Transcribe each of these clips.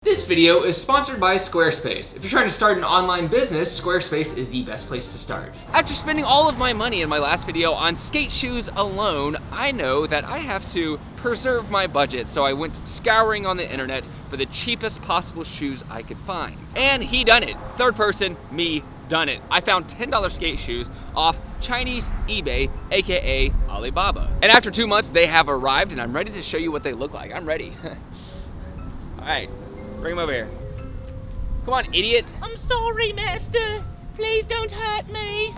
This video is sponsored by Squarespace. If you're trying to start an online business, Squarespace is the best place to start. After spending all of my money in my last video on skate shoes alone, I know that I have to preserve my budget, so I went scouring on the internet for the cheapest possible shoes I could find. And he done it. Third person, me, done it. I found $10 skate shoes off Chinese eBay, aka Alibaba. And after 2 months, they have arrived and I'm ready to show you what they look like. I'm ready. All right. Bring him over here. Come on, idiot. I'm sorry, master. Please don't hurt me.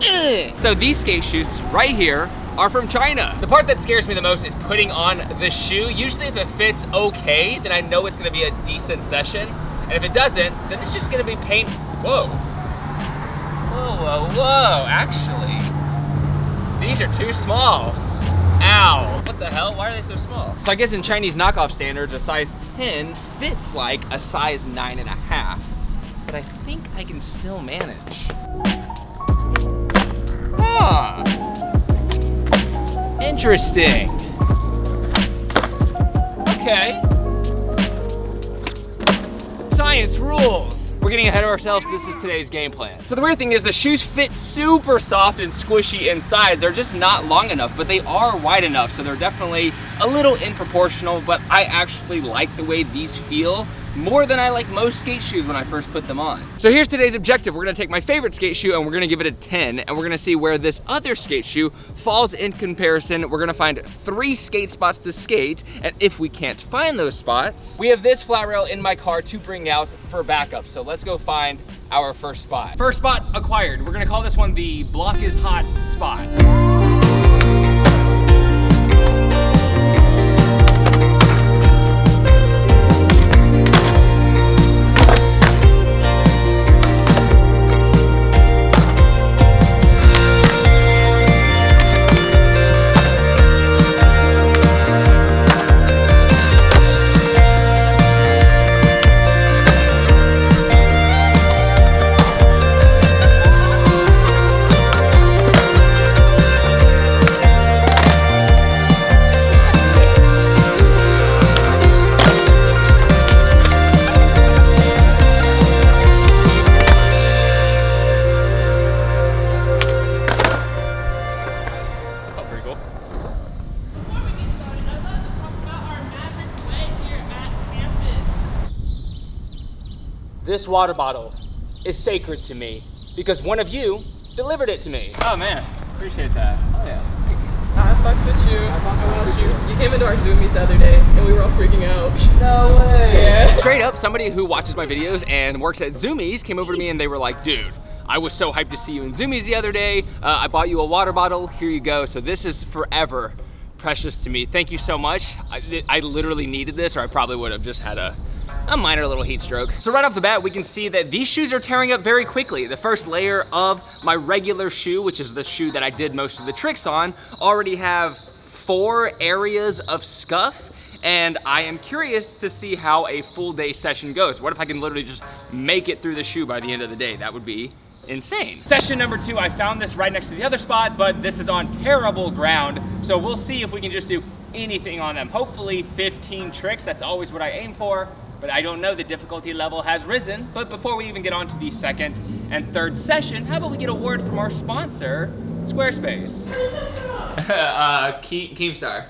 So these skate shoes right here are from China. The part that scares me the most is putting on the shoe. Usually if it fits okay, then I know it's gonna be a decent session. And if it doesn't, then it's just gonna be pain. Whoa. Whoa, whoa, whoa. Actually, these are too small. Ow, what the hell? Why are they so small? So I guess in Chinese knockoff standards, a size 10 fits like a size 9.5, but I think I can still manage. Huh. Interesting. Okay. Science rules. We're getting ahead of ourselves. This is today's game plan. So the weird thing is the shoes fit super soft and squishy inside. They're just not long enough, but they are wide enough. So they're definitely a little unproportional, but I actually like the way these feel more than I like most skate shoes when I first put them on. So here's today's objective. We're gonna take my favorite skate shoe and we're gonna give it a 10, and we're gonna see where this other skate shoe falls in comparison. We're gonna find 3 skate spots to skate, and if we can't find those spots, we have this flat rail in my car to bring out for backup. So let's go find our first spot. First spot acquired. We're gonna call this one the block is hot spot. This water bottle is sacred to me because one of you delivered it to me. Oh man, appreciate that. Oh yeah, thanks. I fucks with you. I want you. You came into our Zoomies the other day and we were all freaking out. No way. Yeah. Straight up, somebody who watches my videos and works at Zoomies came over to me and they were like, dude, I was so hyped to see you in Zoomies the other day. I bought you a water bottle, here you go. So this is forever precious to me. Thank you so much. I literally needed this, or I probably would have just had a minor little heat stroke. So right off the bat, we can see that these shoes are tearing up very quickly. The first layer of my regular shoe, which is the shoe that I did most of the tricks on, already have 4 areas of scuff, and I am curious to see how a full day session goes. What if I can literally just make it through the shoe by the end of the day? That would be insane. Session number 2, I found this right next to the other spot, but this is on terrible ground, so we'll see if we can just do anything on them. Hopefully 15 tricks, that's always what I aim for, but I don't know, the difficulty level has risen. But before we even get on to the second and third session, how about we get a word from our sponsor, Squarespace. Keemstar.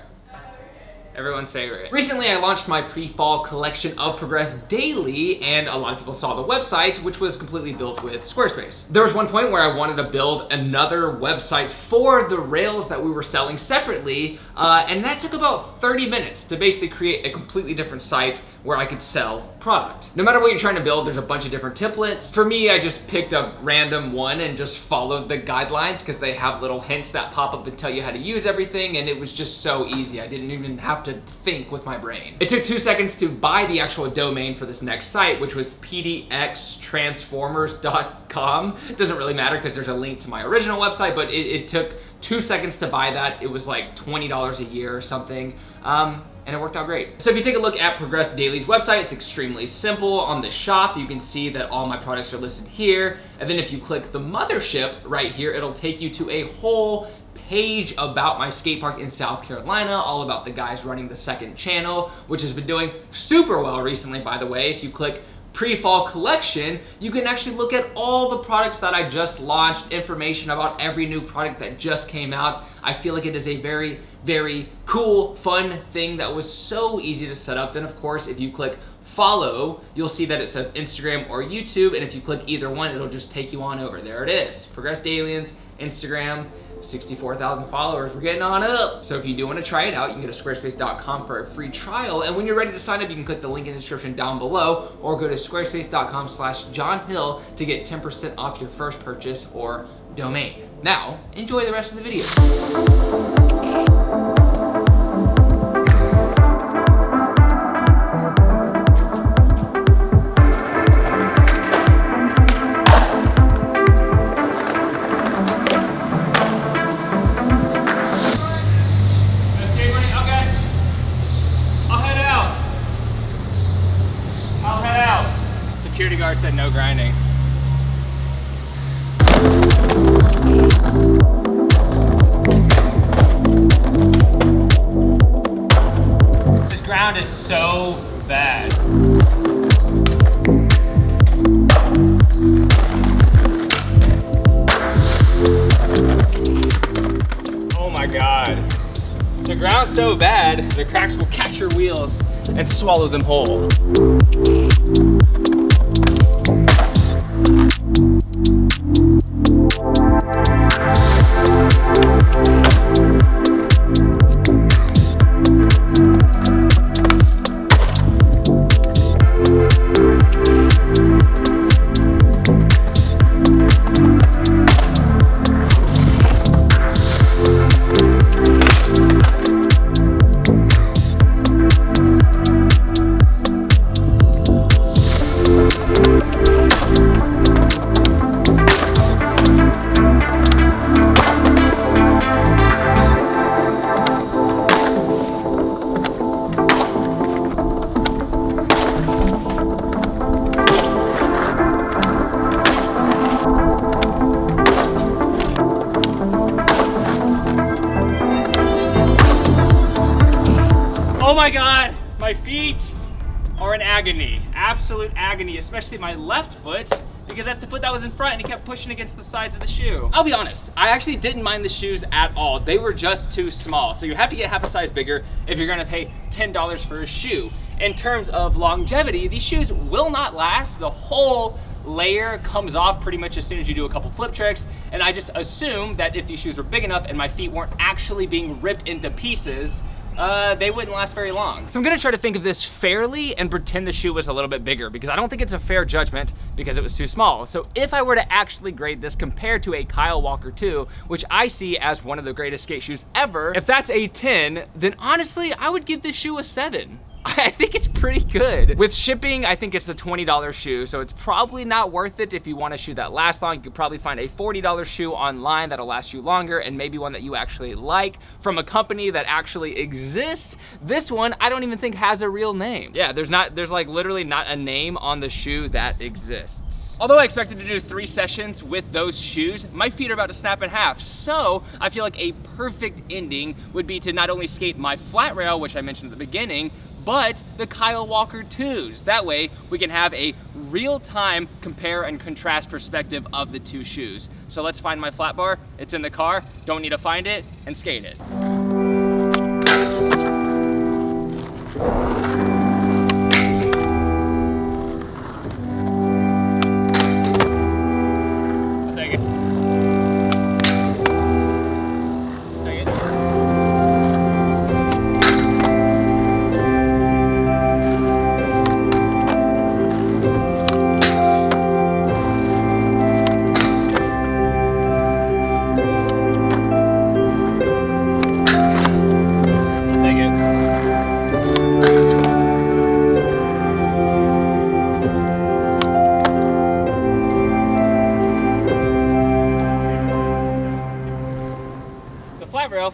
Everyone's favorite. Recently, I launched my pre-fall collection of Progress Daily, and a lot of people saw the website, which was completely built with Squarespace. There was one point where I wanted to build another website for the rails that we were selling separately, and that took about 30 minutes to basically create a completely different site where I could sell product. No matter what you're trying to build, there's a bunch of different templates. For me, I just picked a random one and just followed the guidelines because they have little hints that pop up and tell you how to use everything, and it was just so easy. I didn't even have to think with my brain. It took 2 seconds to buy the actual domain for this next site, which was pdxtransformers.com. It doesn't really matter because there's a link to my original website, but it took 2 seconds to buy that. It was like $20 a year or something. And it worked out great. So if you take a look at Progress Daily's website, it's extremely simple. On the shop, you can see that all my products are listed here. And then if you click the mothership right here, it'll take you to a whole page about my skate park in South Carolina, all about the guys running the second channel, which has been doing super well recently, by the way. If you click pre-fall collection, you can actually look at all the products that I just launched, information about every new product that just came out. I feel like it is a very, very cool, fun thing that was so easy to set up. Then of course, if you click follow, you'll see that it says Instagram or YouTube, and if you click either one, it'll just take you on over. There it is, Progressed Aliens, Instagram, 64,000 followers, we're getting on up. So if you do want to try it out, you can go to squarespace.com for a free trial, and when you're ready to sign up, you can click the link in the description down below, or go to squarespace.com/JohnHill to get 10% off your first purchase or domain. Now, enjoy the rest of the video. Security guard said no grinding. This ground is so bad. Oh my God. The ground's so bad, the cracks will catch your wheels and swallow them whole. Oh my God, my feet are in agony, absolute agony, especially my left foot, because that's the foot that was in front and it kept pushing against the sides of the shoe. I'll be honest, I actually didn't mind the shoes at all. They were just too small. So you have to get half a size bigger if you're gonna pay $10 for a shoe. In terms of longevity, these shoes will not last. The whole layer comes off pretty much as soon as you do a couple flip tricks, and I just assumed that if these shoes were big enough and my feet weren't actually being ripped into pieces, they wouldn't last very long. So I'm gonna try to think of this fairly and pretend the shoe was a little bit bigger, because I don't think it's a fair judgment because it was too small. So if I were to actually grade this compared to a Kyle Walker 2, which I see as one of the greatest skate shoes ever, if that's a 10, then honestly, I would give this shoe a 7. I think it's pretty good. With shipping, I think it's a $20 shoe, so it's probably not worth it if you want a shoe that lasts long. You could probably find a $40 shoe online that'll last you longer, and maybe one that you actually like from a company that actually exists. This one, I don't even think has a real name. Yeah, there's like literally not a name on the shoe that exists. Although I expected to do 3 sessions with those shoes, my feet are about to snap in half. So I feel like a perfect ending would be to not only skate my flat rail, which I mentioned at the beginning, but the Kyle Walker 2s. That way we can have a real-time compare and contrast perspective of the two shoes. So let's find my flat bar. It's in the car, don't need to find it, and skate it.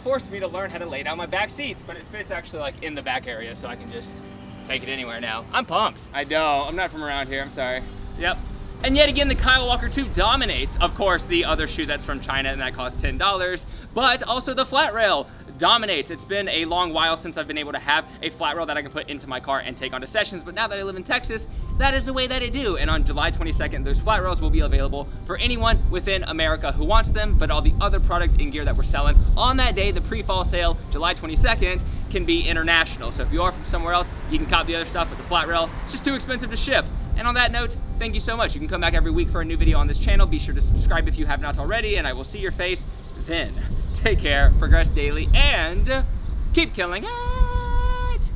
Forced me to learn how to lay down my back seats, but it fits actually like in the back area, so I can just take it anywhere now. I'm pumped. I know, I'm not from around here, I'm sorry. Yep, And yet again, the Kyle Walker 2 dominates, of course, the other shoe that's from China and that costs $10, but also the flat rail dominates. It's been a long while since I've been able to have a flat rail that I can put into my car and take onto sessions, but now that I live in Texas, that is the way that I do. And on July 22nd, those flat rails will be available for anyone within America who wants them, but all the other product and gear that we're selling on that day, the pre-fall sale, July 22nd, can be international. So if you are from somewhere else, you can cop the other stuff with the flat rail. It's just too expensive to ship. And on that note, thank you so much. You can come back every week for a new video on this channel. Be sure to subscribe if you have not already, and I will see your face then. Take care, progress daily, and keep killing it.